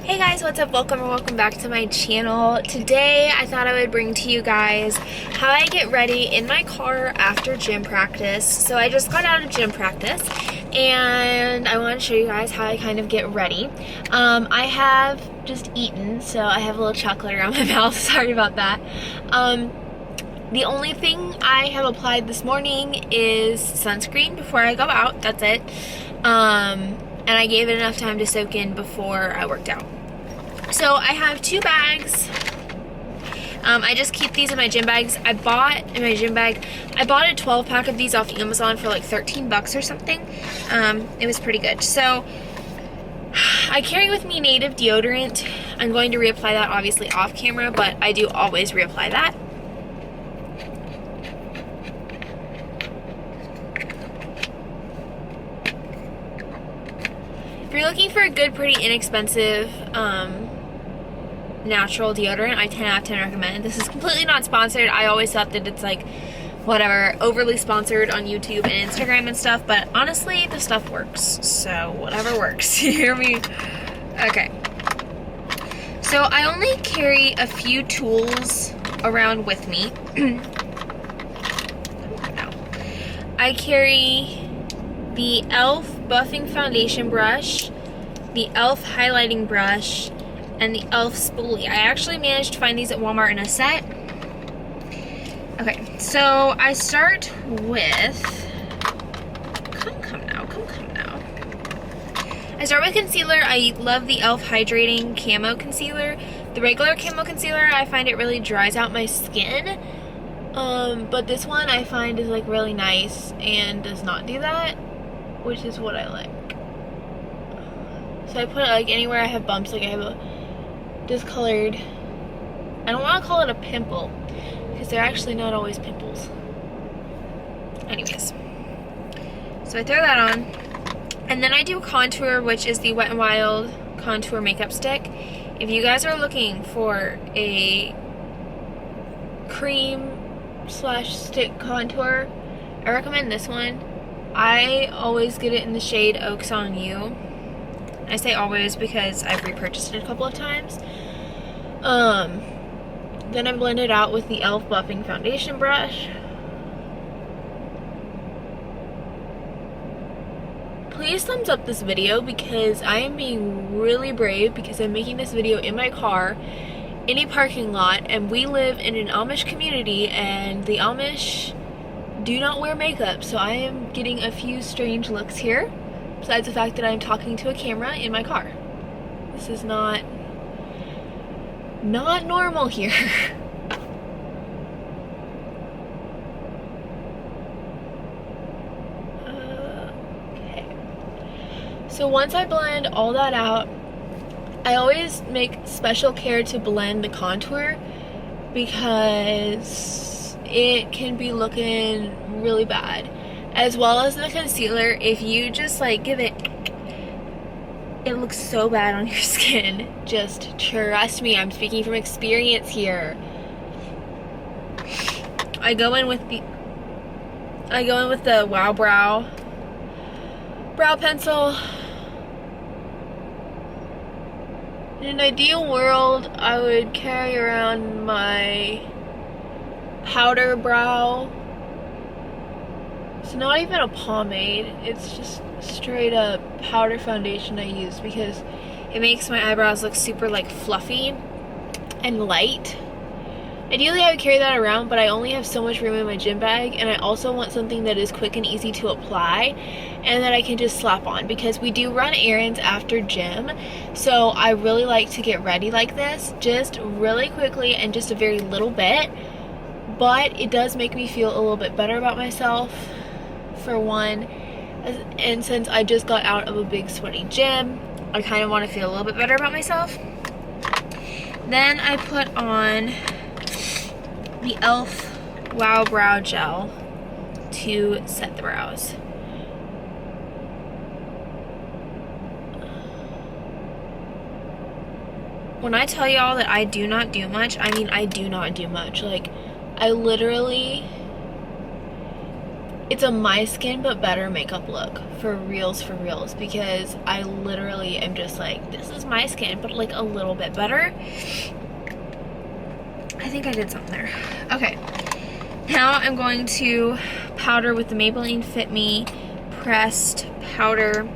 Hey guys, what's up? Welcome back to my channel. Today I thought I would bring to you guys how I get ready in my car after gym practice. So I just got out of gym practice and I want to show you guys how I kind of get ready. I have just eaten, so I have a little chocolate around my mouth. Sorry about that. The only thing I have applied this morning is sunscreen before I go out. That's it. And I gave it enough time to soak in before I worked out. So I have 2 bags. I just keep these in my gym bags. I bought a 12-pack of these off Amazon for like 13 bucks or something. It was pretty good. So I carry with me Native deodorant. I'm going to reapply that obviously off camera, but I do always reapply that. If you're looking for a good, pretty inexpensive natural deodorant, I 10 out of 10 recommend. This is completely not sponsored. I always thought that it's like, whatever, overly sponsored on YouTube and Instagram and stuff, but honestly, the stuff works. So, whatever works. You hear me? Okay. So, I only carry a few tools around with me. I carry the e.l.f. buffing foundation brush, the e.l.f. highlighting brush, and the e.l.f. spoolie. I actually managed to find these at Walmart in a set. Okay, so I start with, come now. I start with concealer. I love the e.l.f. hydrating camo concealer. The regular camo concealer, I find it really dries out my skin. But this one I find is like really nice and does not do that, which is what I like. So I put it like anywhere I have bumps, like I have a discolored, I don't want to call it a pimple, because they're actually not always pimples. Anyways, so I throw that on, and then I do contour, which is the Wet n Wild contour makeup stick. If you guys are looking for a cream / stick contour, I recommend this one. I always get it in the shade Oaks on You. I say always because I've repurchased it a couple of times. Then I blend it out with the e.l.f. buffing foundation brush. Please thumbs up this video because I am being really brave, because I'm making this video in my car in a parking lot, and we live in an Amish community, and the Amish do not wear makeup, so I am getting a few strange looks here, besides the fact that I'm talking to a camera in my car. This is not normal here. Okay. So once I blend all that out, I always make special care to blend the contour, because it can be looking really bad, as well as the concealer. If you just like give it looks so bad on your skin. Just trust me, I'm speaking from experience here. I go in with the Wow brow pencil. In an ideal world, I would carry around my powder brow. It's not even a pomade, it's just straight up powder foundation I use, because it makes my eyebrows look super like fluffy and light. Ideally I would carry that around, but I only have so much room in my gym bag, and I also want something that is quick and easy to apply and that I can just slap on, because we do run errands after gym. So I really like to get ready like this, just really quickly and just a very little bit. But it does make me feel a little bit better about myself, for one. And since I just got out of a big sweaty gym, I kind of want to feel a little bit better about myself. Then I put on the e.l.f. Wow Brow Gel to set the brows. When I tell y'all that I do not do much, I mean I do not do much. Like, I literally, it's a my skin but better makeup look for reals, because I literally am just like, this is my skin but like a little bit better. I think I did something there. Okay, now I'm going to powder with the Maybelline Fit Me pressed powder.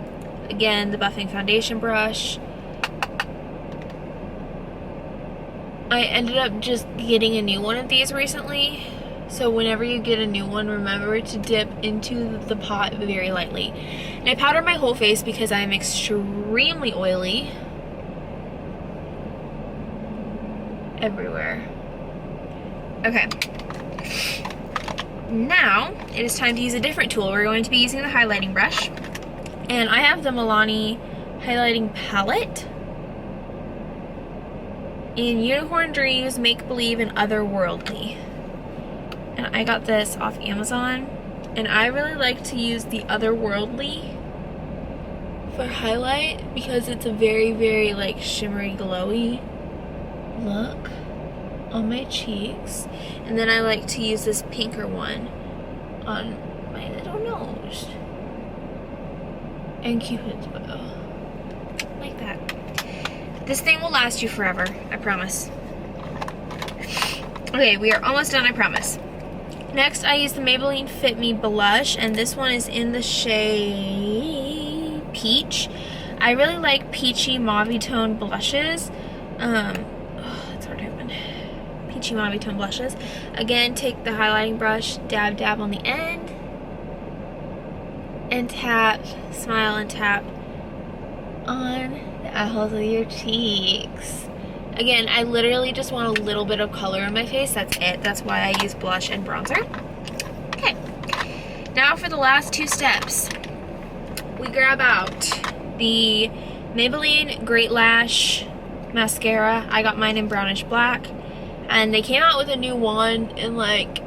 Again, the buffing foundation brush. I ended up just getting a new one of these recently. So whenever you get a new one, remember to dip into the pot very lightly. And I powdered my whole face because I'm extremely oily. Everywhere. Okay. Now, it is time to use a different tool. We're going to be using the highlighting brush. And I have the Milani highlighting palette in Unicorn Dreams, Make Believe, and Otherworldly. And I got this off Amazon. And I really like to use the Otherworldly for highlight because it's a very, very like shimmery, glowy look on my cheeks. And then I like to use this pinker one on my little nose and Cupid's bow, like that. This thing will last you forever, I promise. Okay, we are almost done, I promise. Next, I use the Maybelline Fit Me blush, and this one is in the shade Peach. I really like peachy mauve tone blushes. It's hard to open. Peachy mauve tone blushes. Again, take the highlighting brush, dab on the end, and tap, smile and tap on the apples of your cheeks. Again, I literally just want a little bit of color in my face. That's it. That's why I use blush and bronzer. Okay. Now for the last two steps. We grab out the Maybelline Great Lash mascara. I got mine in brownish black. And they came out with a new one and like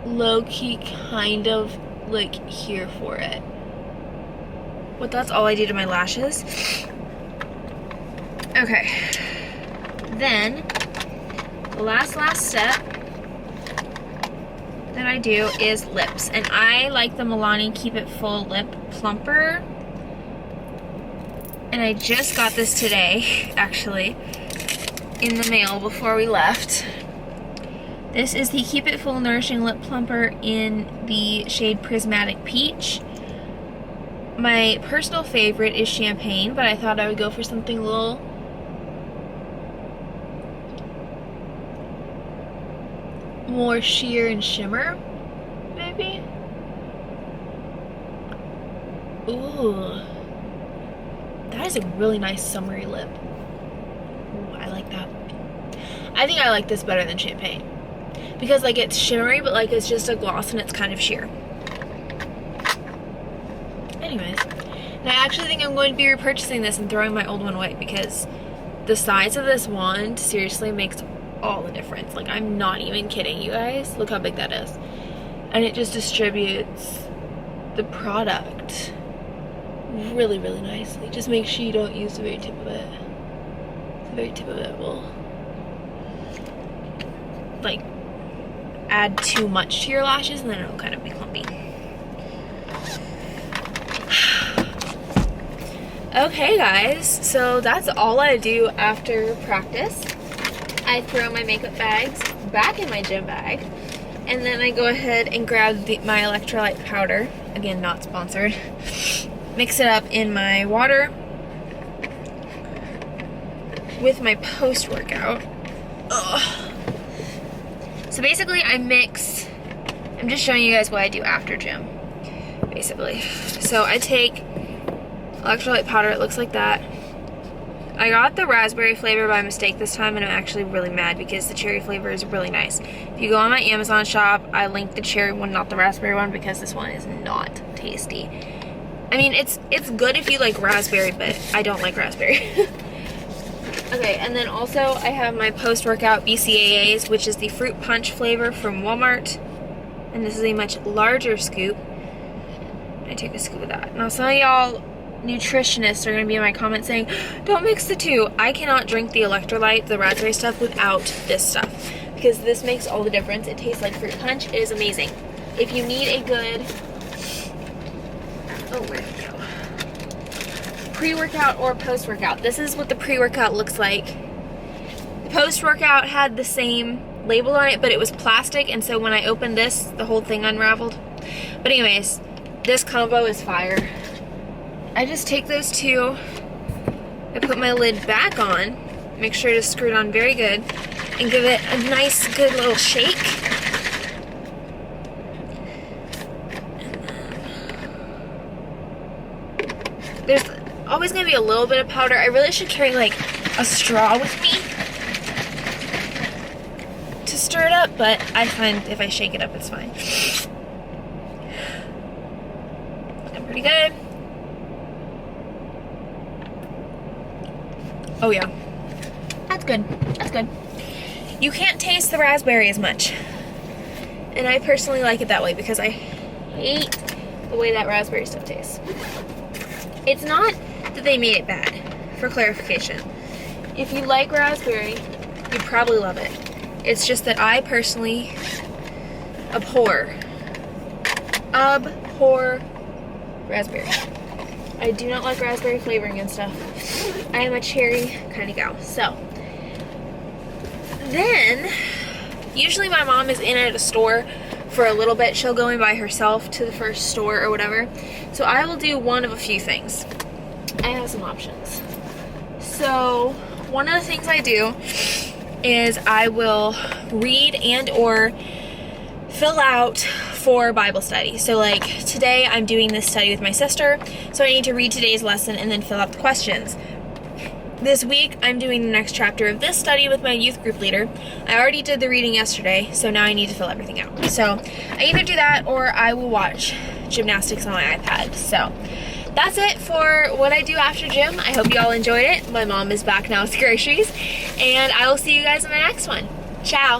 low-key kind of like here for it. But that's all I do to my lashes. Okay. Then, the last step that I do is lips. And I like the Milani Keep It Full Lip Plumper. And I just got this today, actually, in the mail before we left. This is the Keep It Full Nourishing Lip Plumper in the shade Prismatic Peach. My personal favorite is Champagne, but I thought I would go for something a little more sheer and shimmer, maybe. Ooh, that is a really nice summery lip. Ooh, I like that. I think I like this better than Champagne because like it's shimmery, but like it's just a gloss and it's kind of sheer. Anyways, and I actually think I'm going to be repurchasing this and throwing my old one away because the size of this wand seriously makes all the difference. Like, I'm not even kidding you guys. Look how big that is. And it just distributes the product really, really nicely. Just make sure you don't use the very tip of it. The very tip of it will like add too much to your lashes and then it'll kind of be clumpy. Okay guys, so that's all I do after practice. I throw my makeup bags back in my gym bag, and then I go ahead and grab my electrolyte powder, again not sponsored, mix it up in my water with my post-workout. So basically I'm just showing you guys what I do after gym, basically. So I take electrolyte powder, it looks like that. I got the raspberry flavor by mistake this time, and I'm actually really mad because the cherry flavor is really nice. If you go on my Amazon shop, I linked the cherry one, not the raspberry one, because this one is not tasty. I mean, it's good if you like raspberry, but I don't like raspberry. Okay, and then also I have my post-workout BCAAs, which is the fruit punch flavor from Walmart. And this is a much larger scoop. I take a scoop of that. Now some of y'all nutritionists are going to be in my comments saying, don't mix the two. I cannot drink the electrolyte, the raspberry stuff, without this stuff. Because this makes all the difference. It tastes like fruit punch. It is amazing. If you need a good Oh, where'd it go? Pre-workout or post-workout. This is what the pre-workout looks like. The post-workout had the same label on it, but it was plastic, and so when I opened this, the whole thing unraveled. But anyways, this combo is fire. I just take those two, I put my lid back on, make sure to screw it on very good, and give it a nice, good little shake. There's always gonna be a little bit of powder. I really should carry like a straw with me to stir it up, but I find if I shake it up, it's fine. Looking pretty good. Oh yeah, that's good, that's good. You can't taste the raspberry as much. And I personally like it that way because I hate the way that raspberry stuff tastes. It's not that they made it bad, for clarification. If you like raspberry, you'd probably love it. It's just that I personally abhor raspberry. I do not like raspberry flavoring and stuff. I am a cherry kind of gal. So, then, usually my mom is in at a store for a little bit. She'll go in by herself to the first store or whatever. So I will do one of a few things. I have some options. So one of the things I do is I will read and or fill out for Bible study. So like today I'm doing this study with my sister, so I need to read today's lesson and then fill out the questions. This week, I'm doing the next chapter of this study with my youth group leader. I already did the reading yesterday, so now I need to fill everything out. So I either do that or I will watch gymnastics on my iPad. So that's it for what I do after gym. I hope you all enjoyed it. My mom is back now with groceries, and I will see you guys in my next one. Ciao.